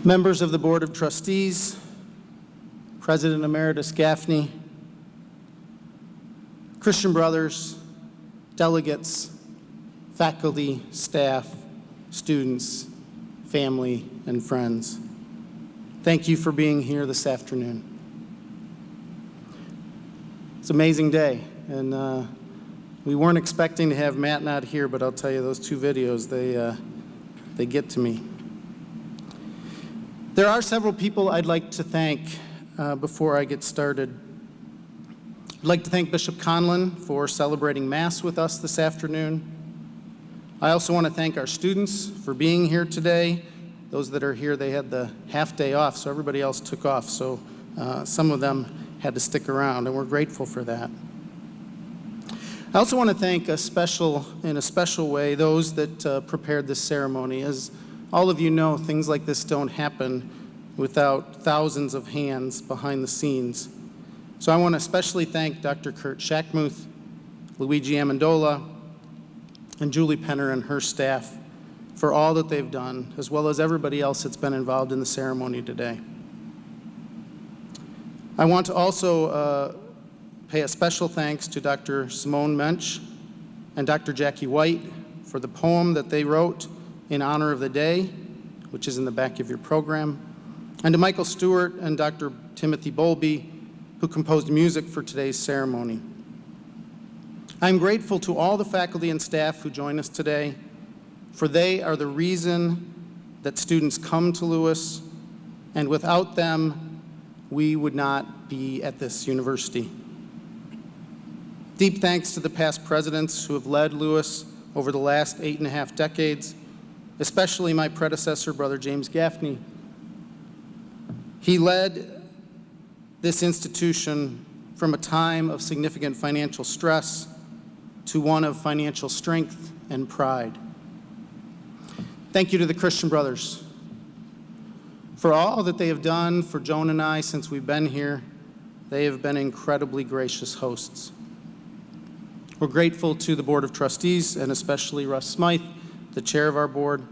Members of the Board of Trustees, President Emeritus Gaffney, Christian Brothers, delegates, faculty, staff, students, family, and friends. Thank you for being here this afternoon. It's an amazing day, and we weren't expecting to have Matt not here, but I'll tell you, those two videos, they get to me. There are several people I'd like to thank before I get started. I'd like to thank Bishop Conlon for celebrating Mass with us this afternoon. I also want to thank our students for being here today. Those that are here, they had the half day off, so everybody else took off. So some of them had to stick around, and we're grateful for that. I also want to thank in a special way, those that prepared this ceremony. As all of you know, things like this don't happen without thousands of hands behind the scenes. So I want to especially thank Dr. Kurt Shackmuth, Luigi Amendola, and Julie Penner and her staff for all that they've done, as well as everybody else that's been involved in the ceremony today. I want to also pay a special thanks to Dr. Simone Mensch and Dr. Jackie White for the poem that they wrote in honor of the day, which is in the back of your program, and to Michael Stewart and Dr. Timothy Bowlby, who composed music for today's ceremony. I'm grateful to all the faculty and staff who join us today, for they are the reason that students come to Lewis, and without them, we would not be at this university. Deep thanks to the past presidents who have led Lewis over the last 8.5 decades, especially my predecessor, Brother James Gaffney. He led this institution from a time of significant financial stress to one of financial strength and pride. Thank you to the Christian Brothers for all that they have done for Joan and I since we've been here. They have been incredibly gracious hosts. We're grateful to the Board of Trustees, and especially Russ Smythe, the chair of our board.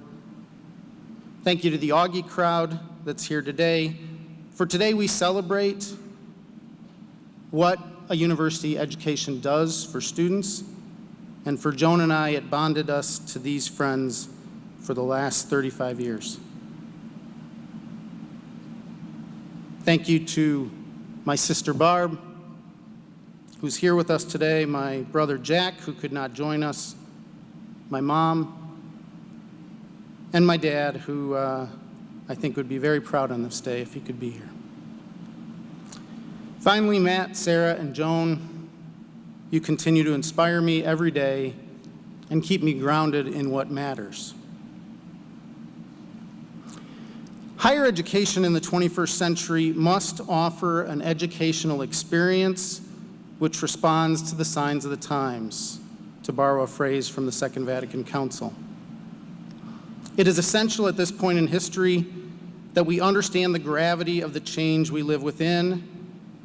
Thank you to the Augie crowd that's here today. For today, we celebrate what a university education does for students, and for Joan and I, it bonded us to these friends for the last 35 years. Thank you to my sister Barb, who's here with us today, my brother Jack, who could not join us, my mom, and my dad, who I think would be very proud on this day if he could be here. Finally, Matt, Sarah, and Joan, you continue to inspire me every day and keep me grounded in what matters. Higher education in the 21st century must offer an educational experience which responds to the signs of the times, to borrow a phrase from the Second Vatican Council. It is essential at this point in history that we understand the gravity of the change we live within,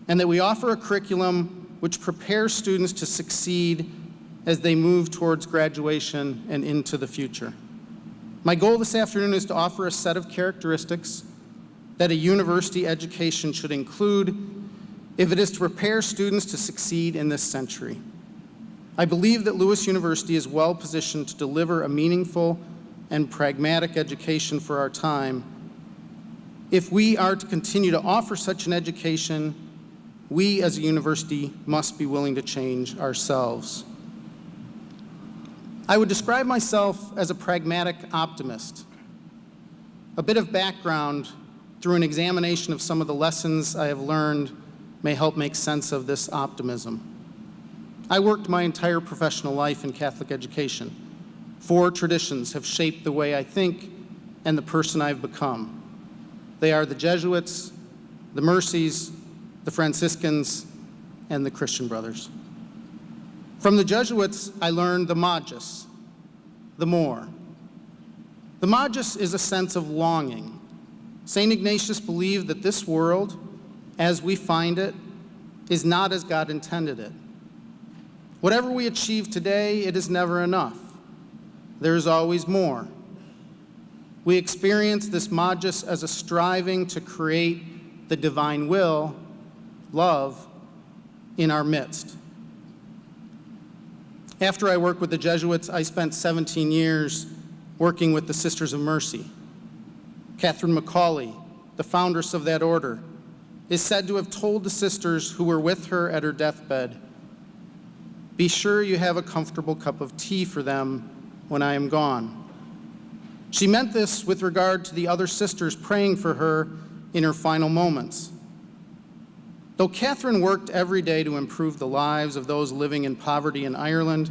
and that we offer a curriculum which prepares students to succeed as they move towards graduation and into the future. My goal this afternoon is to offer a set of characteristics that a university education should include if it is to prepare students to succeed in this century. I believe that Lewis University is well positioned to deliver a meaningful and pragmatic education for our time. If we are to continue to offer such an education, we as a university must be willing to change ourselves. I would describe myself as a pragmatic optimist. A bit of background through an examination of some of the lessons I have learned may help make sense of this optimism. I worked my entire professional life in Catholic education. 4 traditions have shaped the way I think and the person I've become. They are the Jesuits, the Mercies, the Franciscans, and the Christian Brothers. From the Jesuits, I learned the magis, the more. The magis is a sense of longing. St. Ignatius believed that this world, as we find it, is not as God intended it. Whatever we achieve today, it is never enough. There is always more. We experience this Magis as a striving to create the divine will, love, in our midst. After I worked with the Jesuits, I spent 17 years working with the Sisters of Mercy. Catherine McCauley, the foundress of that order, is said to have told the sisters who were with her at her deathbed, "Be sure you have a comfortable cup of tea for them when I am gone." She meant this with regard to the other sisters praying for her in her final moments. Though Catherine worked every day to improve the lives of those living in poverty in Ireland,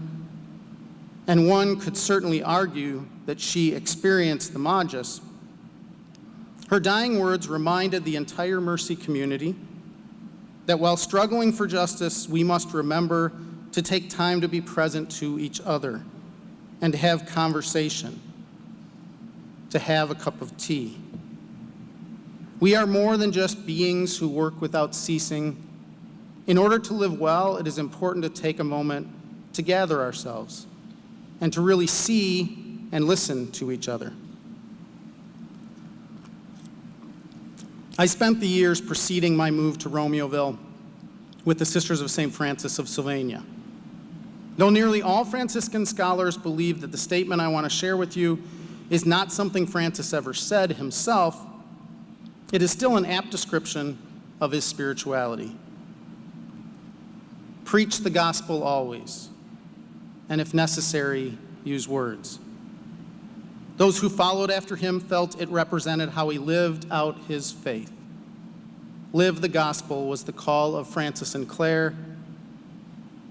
and one could certainly argue that she experienced the Magis, her dying words reminded the entire Mercy community that while struggling for justice, we must remember to take time to be present to each other and to have conversation, to have a cup of tea. We are more than just beings who work without ceasing. In order to live well, it is important to take a moment to gather ourselves and to really see and listen to each other. I spent the years preceding my move to Romeoville with the Sisters of St. Francis of Sylvania. Though nearly all Franciscan scholars believe that the statement I want to share with you is not something Francis ever said himself, it is still an apt description of his spirituality. Preach the gospel always, and if necessary, use words. Those who followed after him felt it represented how he lived out his faith. Live the gospel was the call of Francis and Clare.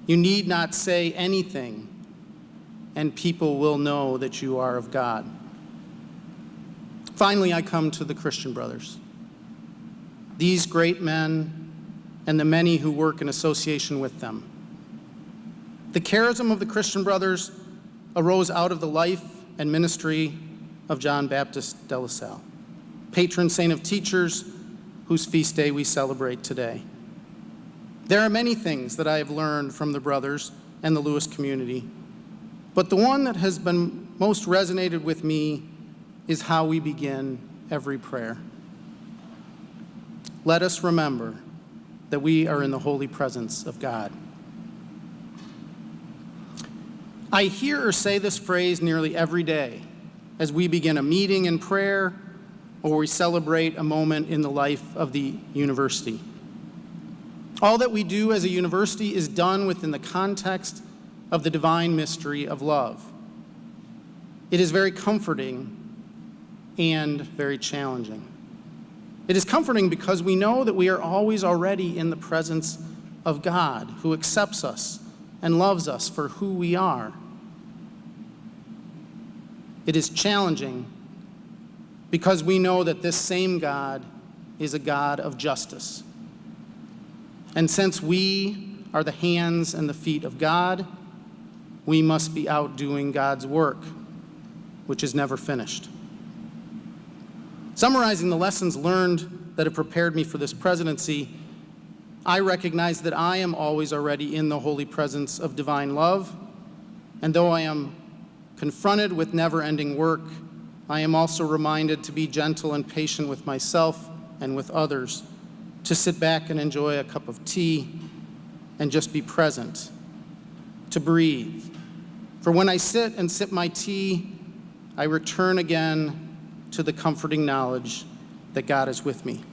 You need not say anything, and people will know that you are of God. Finally, I come to the Christian Brothers. These great men and the many who work in association with them. The charism of the Christian Brothers arose out of the life and ministry of John Baptist de La Salle, patron saint of teachers, whose feast day we celebrate today. There are many things that I have learned from the brothers and the Lewis community, but the one that has been most resonated with me is how we begin every prayer. Let us remember that we are in the holy presence of God. I hear or say this phrase nearly every day as we begin a meeting in prayer or we celebrate a moment in the life of the university. All that we do as a university is done within the context of the divine mystery of love. It is very comforting and very challenging. It is comforting because we know that we are always already in the presence of God, who accepts us and loves us for who we are. It is challenging because we know that this same God is a God of justice. And since we are the hands and the feet of God, we must be out doing God's work, which is never finished. Summarizing the lessons learned that have prepared me for this presidency, I recognize that I am always already in the holy presence of divine love, and though I am confronted with never-ending work, I am also reminded to be gentle and patient with myself and with others, to sit back and enjoy a cup of tea and just be present, to breathe. For when I sit and sip my tea, I return again to the comforting knowledge that God is with me.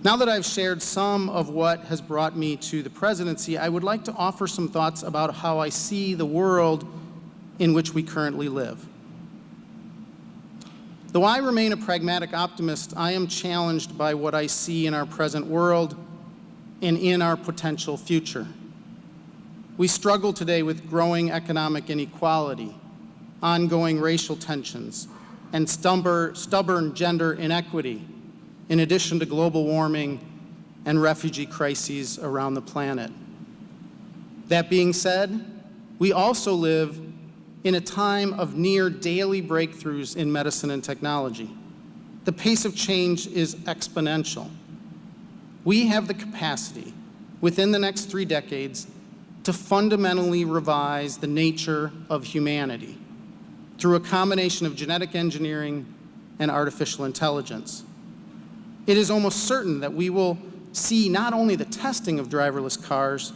Now that I've shared some of what has brought me to the presidency, I would like to offer some thoughts about how I see the world in which we currently live. Though I remain a pragmatic optimist, I am challenged by what I see in our present world and in our potential future. We struggle today with growing economic inequality, ongoing racial tensions, and stubborn gender inequity, in addition to global warming and refugee crises around the planet. That being said, we also live in a time of near daily breakthroughs in medicine and technology. The pace of change is exponential. We have the capacity, within the next 3 decades, to fundamentally revise the nature of humanity, through a combination of genetic engineering and artificial intelligence. It is almost certain that we will see not only the testing of driverless cars,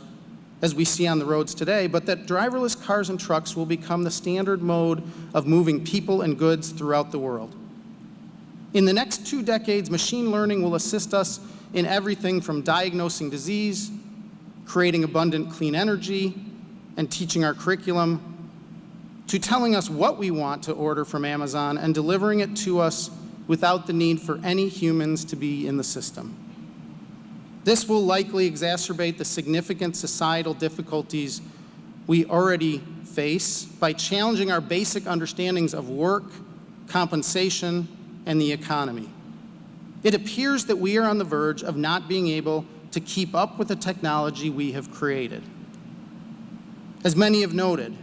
as we see on the roads today, but that driverless cars and trucks will become the standard mode of moving people and goods throughout the world. In the next 2 decades, machine learning will assist us in everything from diagnosing disease, creating abundant clean energy, and teaching our curriculum, to telling us what we want to order from Amazon and delivering it to us without the need for any humans to be in the system. This will likely exacerbate the significant societal difficulties we already face by challenging our basic understandings of work, compensation, and the economy. It appears that we are on the verge of not being able to keep up with the technology we have created. As many have noted,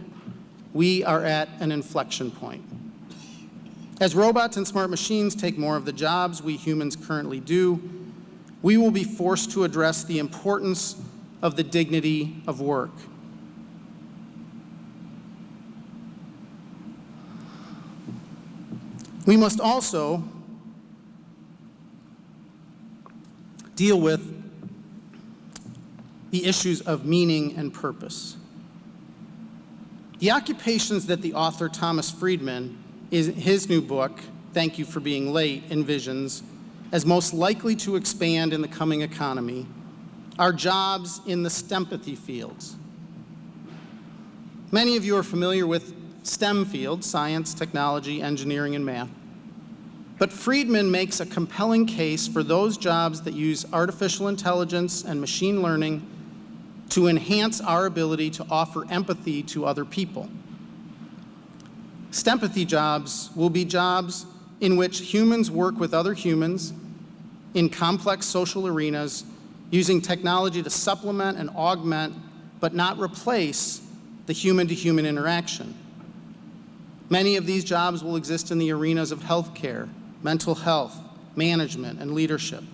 we are at an inflection point. As robots and smart machines take more of the jobs we humans currently do, we will be forced to address the importance of the dignity of work. We must also deal with the issues of meaning and purpose. The occupations that the author Thomas Friedman, in his new book, Thank You for Being Late, envisions as most likely to expand in the coming economy are jobs in the STEMpathy fields. Many of you are familiar with STEM fields, science, technology, engineering, and math. But Friedman makes a compelling case for those jobs that use artificial intelligence and machine learning to enhance our ability to offer empathy to other people. STEMpathy jobs will be jobs in which humans work with other humans in complex social arenas using technology to supplement and augment, but not replace, the human-to-human interaction. Many of these jobs will exist in the arenas of healthcare, mental health, management, and leadership.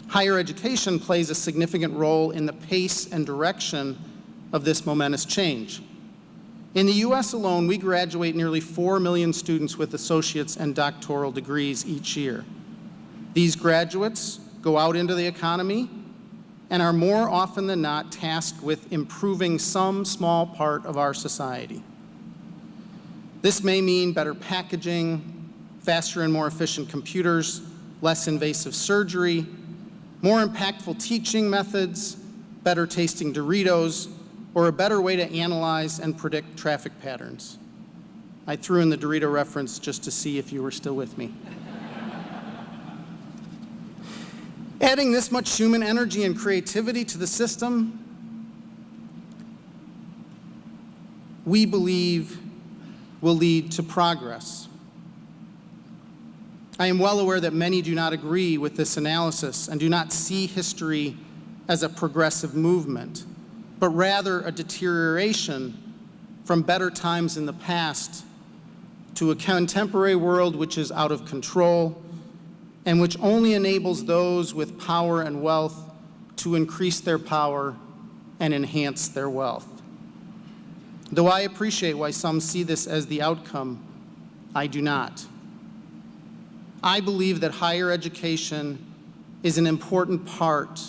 Higher education plays a significant role in the pace and direction of this momentous change. In the US alone, we graduate nearly 4 million students with associate's and doctoral degrees each year. These graduates go out into the economy and are more often than not tasked with improving some small part of our society. This may mean better packaging, faster and more efficient computers, less invasive surgery, more impactful teaching methods, better tasting Doritos, or a better way to analyze and predict traffic patterns. I threw in the Dorito reference just to see if you were still with me. Adding this much human energy and creativity to the system, we believe will lead to progress. I am well aware that many do not agree with this analysis and do not see history as a progressive movement, but rather a deterioration from better times in the past to a contemporary world which is out of control and which only enables those with power and wealth to increase their power and enhance their wealth. Though I appreciate why some see this as the outcome, I do not. I believe that higher education is an important part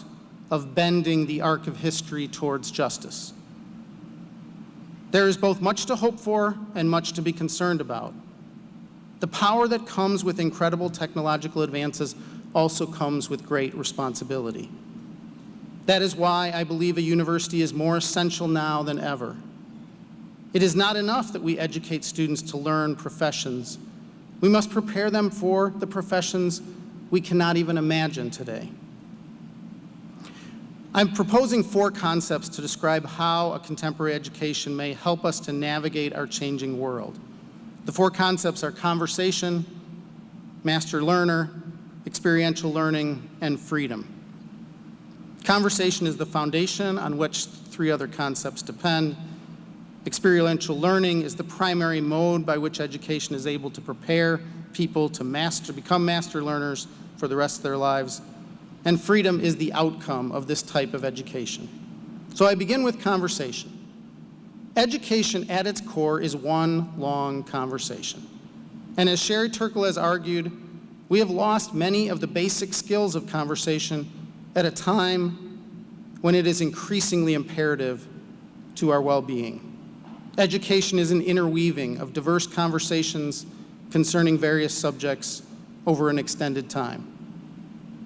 of bending the arc of history towards justice. There is both much to hope for and much to be concerned about. The power that comes with incredible technological advances also comes with great responsibility. That is why I believe a university is more essential now than ever. It is not enough that we educate students to learn professions. We must prepare them for the professions we cannot even imagine today. I'm proposing 4 concepts to describe how a contemporary education may help us to navigate our changing world. The 4 concepts are conversation, master learner, experiential learning, and freedom. Conversation is the foundation on which 3 other concepts depend. Experiential learning is the primary mode by which education is able to prepare people to become master learners for the rest of their lives. And freedom is the outcome of this type of education. So I begin with conversation. Education at its core is one long conversation. And as Sherry Turkle has argued, we have lost many of the basic skills of conversation at a time when it is increasingly imperative to our well-being. Education is an interweaving of diverse conversations concerning various subjects over an extended time.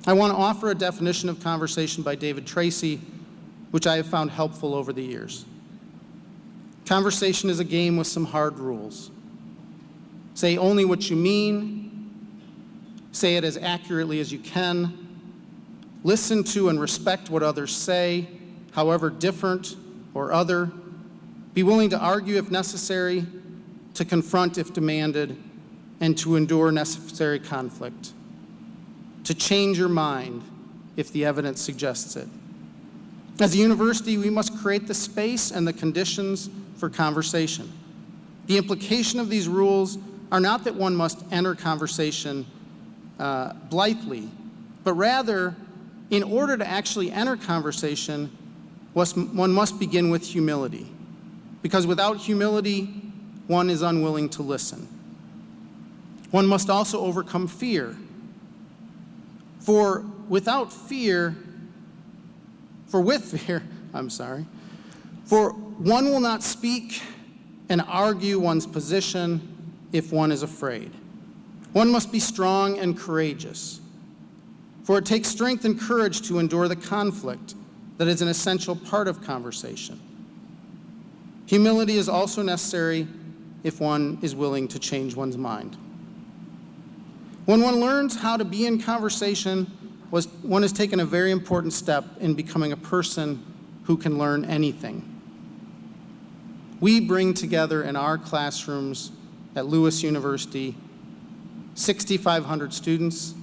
I want to offer a definition of conversation by David Tracy, which I have found helpful over the years. Conversation is a game with some hard rules. Say only what you mean, say it as accurately as you can, listen to and respect what others say, however different or other, be willing to argue if necessary, to confront if demanded, and to endure necessary conflict, to change your mind if the evidence suggests it. As a university, we must create the space and the conditions for conversation. The implication of these rules are not that one must enter conversation blithely, but rather, in order to actually enter conversation, one must begin with humility, because without humility, one is unwilling to listen. One must also overcome fear. For with fear, one will not speak and argue one's position if one is afraid. One must be strong and courageous. For it takes strength and courage to endure the conflict that is an essential part of conversation. Humility is also necessary if one is willing to change one's mind. When one learns how to be in conversation, one has taken a very important step in becoming a person who can learn anything. We bring together in our classrooms at Lewis University 6,500 students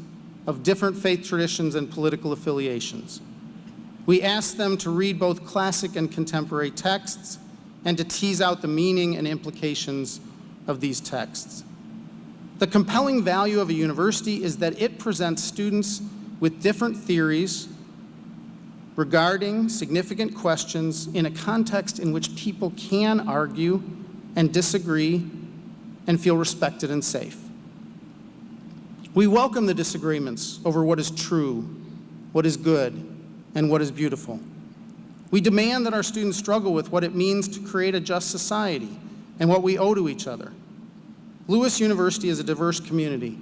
of different faith traditions and political affiliations. We ask them to read both classic and contemporary texts and to tease out the meaning and implications of these texts. The compelling value of a university is that it presents students with different theories regarding significant questions in a context in which people can argue and disagree and feel respected and safe. We welcome the disagreements over what is true, what is good, and what is beautiful. We demand that our students struggle with what it means to create a just society and what we owe to each other. Lewis University is a diverse community,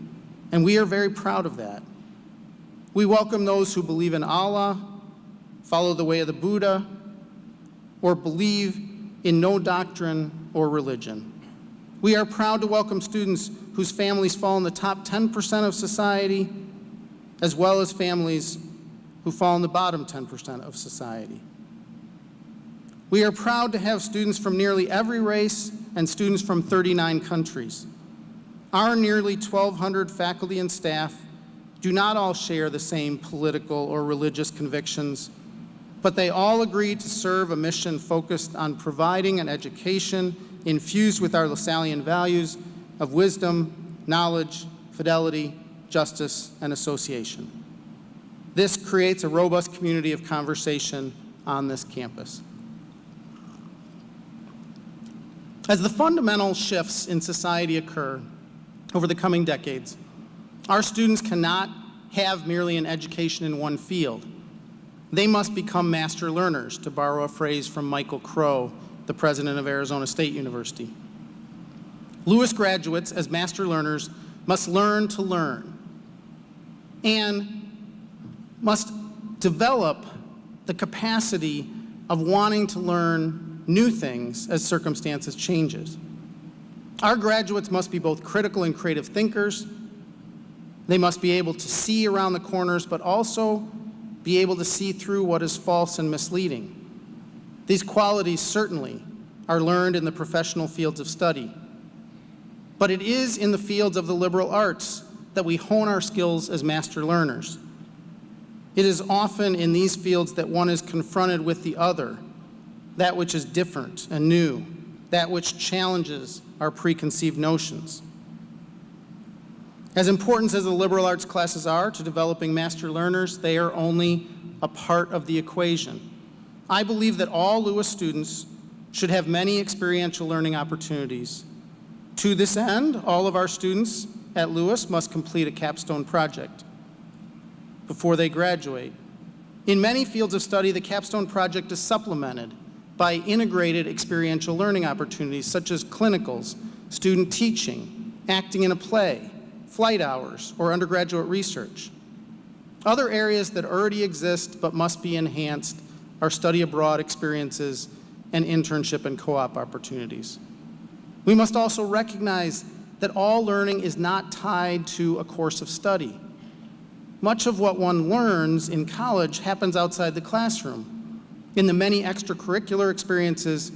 and we are very proud of that. We welcome those who believe in Allah, follow the way of the Buddha, or believe in no doctrine or religion. We are proud to welcome students whose families fall in the top 10% of society, as well as families who fall in the bottom 10% of society. We are proud to have students from nearly every race and students from 39 countries. Our nearly 1,200 faculty and staff do not all share the same political or religious convictions, but they all agree to serve a mission focused on providing an education infused with our Lasallian values of wisdom, knowledge, fidelity, justice, and association. This creates a robust community of conversation on this campus. As the fundamental shifts in society occur over the coming decades, our students cannot have merely an education in one field. They must become master learners, to borrow a phrase from Michael Crow, the president of Arizona State University. Lewis graduates, as master learners, must learn to learn and must develop the capacity of wanting to learn new things as circumstances changes. Our graduates must be both critical and creative thinkers. They must be able to see around the corners, but also be able to see through what is false and misleading. These qualities certainly are learned in the professional fields of study, but it is in the fields of the liberal arts that we hone our skills as master learners. It is often in these fields that one is confronted with the other, that which is different and new, that which challenges our preconceived notions. As important as the liberal arts classes are to developing master learners, they are only a part of the equation. I believe that all Lewis students should have many experiential learning opportunities. To this end, all of our students at Lewis must complete a capstone project before they graduate. In many fields of study, the capstone project is supplemented by integrated experiential learning opportunities such as clinicals, student teaching, acting in a play, flight hours, or undergraduate research. Other areas that already exist but must be enhanced are study abroad experiences and internship and co-op opportunities. We must also recognize that all learning is not tied to a course of study. Much of what one learns in college happens outside the classroom, in the many extracurricular experiences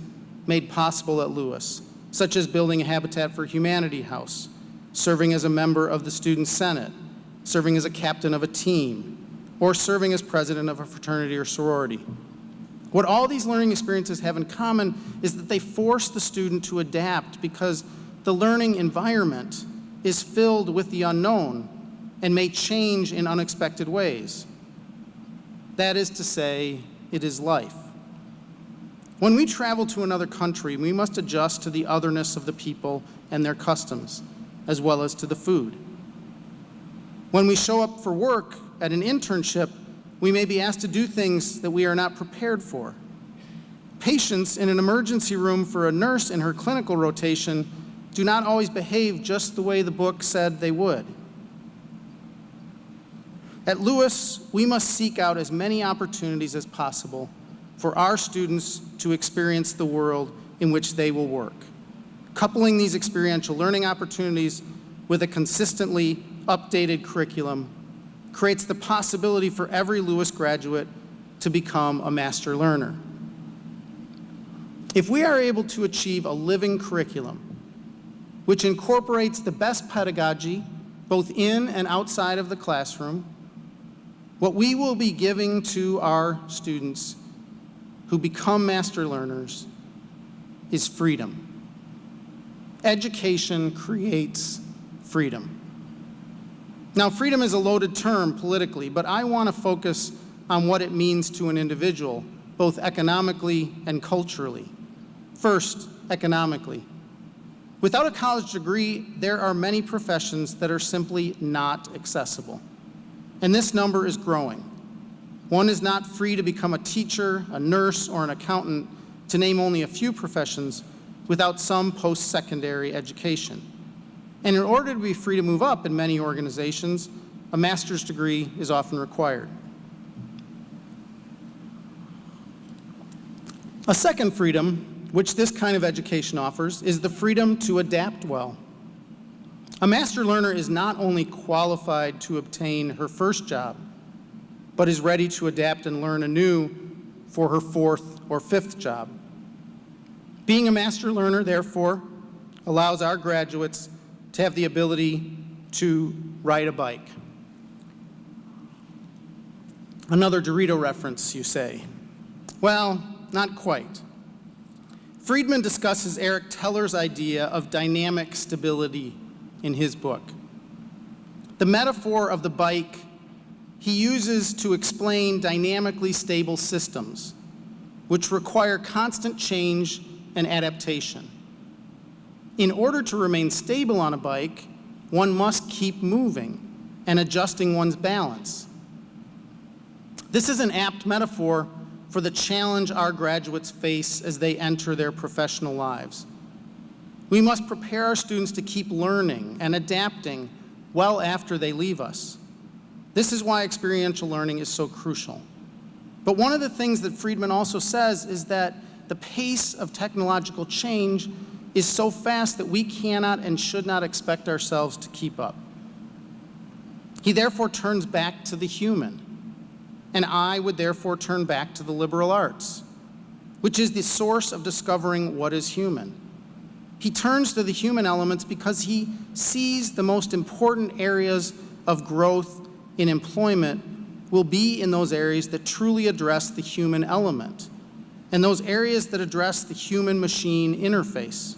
made possible at Lewis, such as building a Habitat for Humanity house, serving as a member of the Student Senate, serving as a captain of a team, or serving as president of a fraternity or sorority. What all these learning experiences have in common is that they force the student to adapt because the learning environment is filled with the unknown and may change in unexpected ways. That is to say, it is life. When we travel to another country, we must adjust to the otherness of the people and their customs, as well as to the food. When we show up for work at an internship, we may be asked to do things that we are not prepared for. Patients in an emergency room for a nurse in her clinical rotation do not always behave just the way the book said they would. At Lewis, we must seek out as many opportunities as possible for our students to experience the world in which they will work. Coupling these experiential learning opportunities with a consistently updated curriculum creates the possibility for every Lewis graduate to become a master learner. If we are able to achieve a living curriculum, which incorporates the best pedagogy, both in and outside of the classroom, what we will be giving to our students who become master learners is freedom. Education creates freedom. Now, freedom is a loaded term politically, but I want to focus on what it means to an individual, both economically and culturally. First, economically. Without a college degree, there are many professions that are simply not accessible, and this number is growing. One is not free to become a teacher, a nurse, or an accountant, to name only a few professions, without some post-secondary education. And in order to be free to move up in many organizations, a master's degree is often required. A second freedom, which this kind of education offers, is the freedom to adapt well. A master learner is not only qualified to obtain her first job, but is ready to adapt and learn anew for her fourth or fifth job. Being a master learner, therefore, allows our graduates to have the ability to ride a bike. Another Dorito reference, you say. Well, not quite. Friedman discusses Eric Teller's idea of dynamic stability in his book. The metaphor of the bike he uses to explain dynamically stable systems, which require constant change and adaptation. In order to remain stable on a bike, one must keep moving and adjusting one's balance. This is an apt metaphor for the challenge our graduates face as they enter their professional lives. We must prepare our students to keep learning and adapting well after they leave us. This is why experiential learning is so crucial. But one of the things that Friedman also says is that the pace of technological change is so fast that we cannot and should not expect ourselves to keep up. He therefore turns back to the human, and I would therefore turn back to the liberal arts, which is the source of discovering what is human. He turns to the human elements because he sees the most important areas of growth in employment will be in those areas that truly address the human element, and those areas that address the human-machine interface.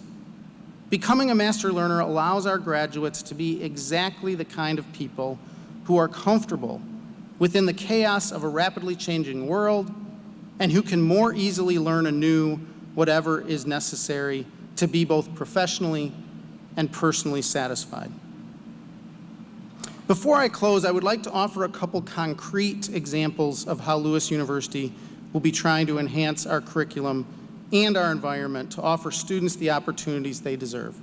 Becoming a master learner allows our graduates to be exactly the kind of people who are comfortable within the chaos of a rapidly changing world and who can more easily learn anew whatever is necessary to be both professionally and personally satisfied. Before I close, I would like to offer a couple concrete examples of how Lewis University will be trying to enhance our curriculum and our environment to offer students the opportunities they deserve.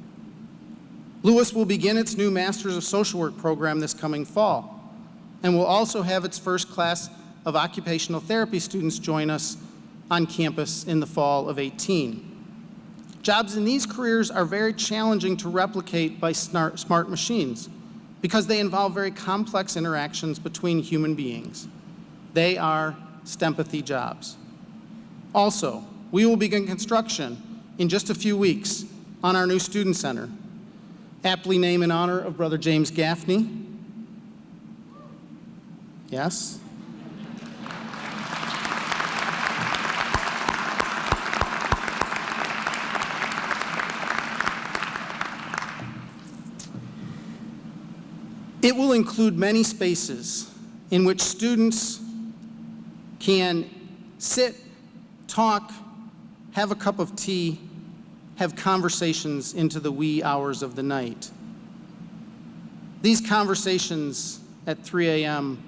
Lewis will begin its new Masters of Social Work program this coming fall, and will also have its first class of occupational therapy students join us on campus in the fall of 2018. Jobs in these careers are very challenging to replicate by smart machines because they involve very complex interactions between human beings. They are STEMpathy jobs. Also, we will begin construction in just a few weeks on our new student center, aptly named in honor of Brother James Gaffney. Yes? It will include many spaces in which students can sit, talk, have a cup of tea, have conversations into the wee hours of the night. These conversations at 3 a.m.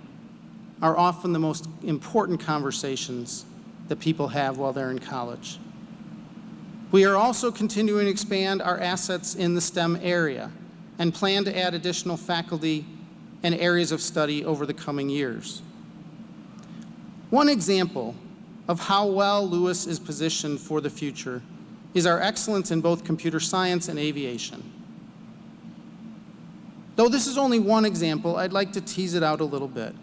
are often the most important conversations that people have while they're in college. We are also continuing to expand our assets in the STEM area and plan to add additional faculty and areas of study over the coming years. One example of how well Lewis is positioned for the future is our excellence in both computer science and aviation. Though this is only one example, I'd like to tease it out a little bit.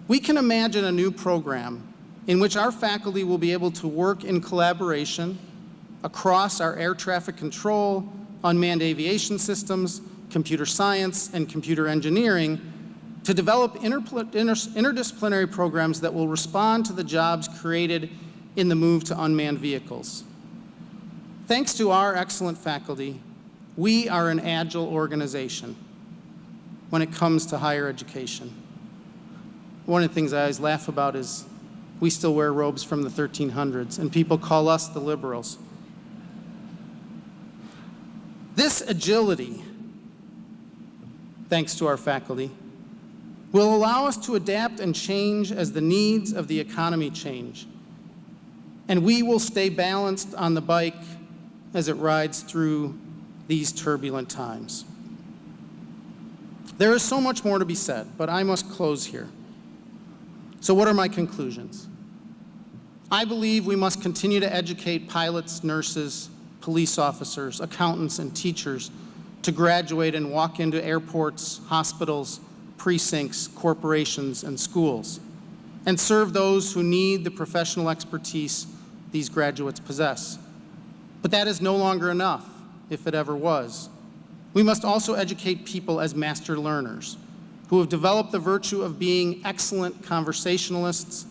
We can imagine a new program in which our faculty will be able to work in collaboration across our air traffic control, unmanned aviation systems, computer science, and computer engineering to develop interdisciplinary programs that will respond to the jobs created in the move to unmanned vehicles. Thanks to our excellent faculty, we are an agile organization when it comes to higher education. One of the things I always laugh about is we still wear robes from the 1300s, and people call us the liberals. This agility, thanks to our faculty, will allow us to adapt and change as the needs of the economy change. And we will stay balanced on the bike as it rides through these turbulent times. There is so much more to be said, but I must close here. So what are my conclusions? I believe we must continue to educate pilots, nurses, police officers, accountants, and teachers to graduate and walk into airports, hospitals, precincts, corporations, and schools, and serve those who need the professional expertise these graduates possess. But that is no longer enough, if it ever was. We must also educate people as master learners who have developed the virtue of being excellent conversationalists.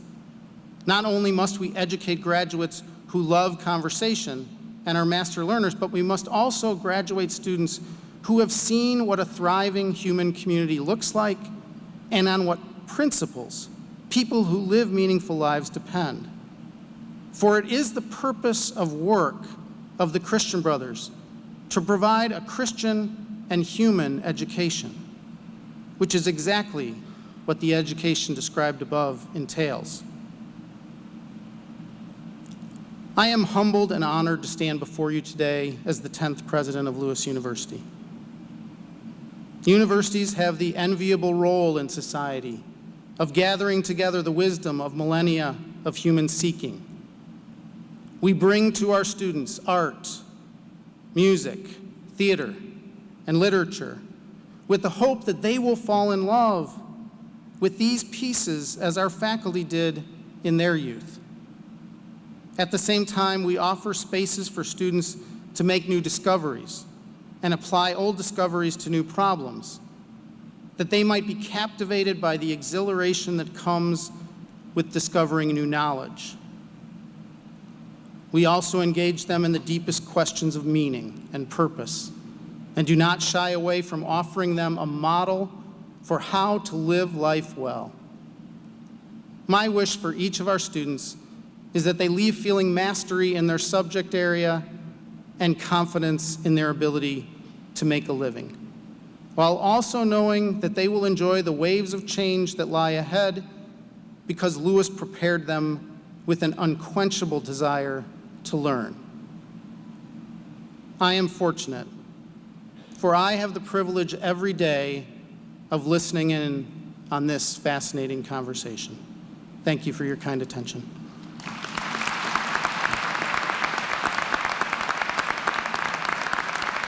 Not only must we educate graduates who love conversation and are master learners, but we must also graduate students who have seen what a thriving human community looks like and on what principles people who live meaningful lives depend. For it is the purpose of work of the Christian Brothers to provide a Christian and human education, which is exactly what the education described above entails. I am humbled and honored to stand before you today as the 10th president of Lewis University. Universities have the enviable role in society of gathering together the wisdom of millennia of human seeking. We bring to our students art, music, theater, and literature with the hope that they will fall in love with these pieces as our faculty did in their youth. At the same time, we offer spaces for students to make new discoveries and apply old discoveries to new problems, that they might be captivated by the exhilaration that comes with discovering new knowledge. We also engage them in the deepest questions of meaning and purpose, and do not shy away from offering them a model for how to live life well. My wish for each of our students is that they leave feeling mastery in their subject area and confidence in their ability to make a living, while also knowing that they will enjoy the waves of change that lie ahead because Lewis prepared them with an unquenchable desire to learn. I am fortunate, for I have the privilege every day of listening in on this fascinating conversation. Thank you for your kind attention.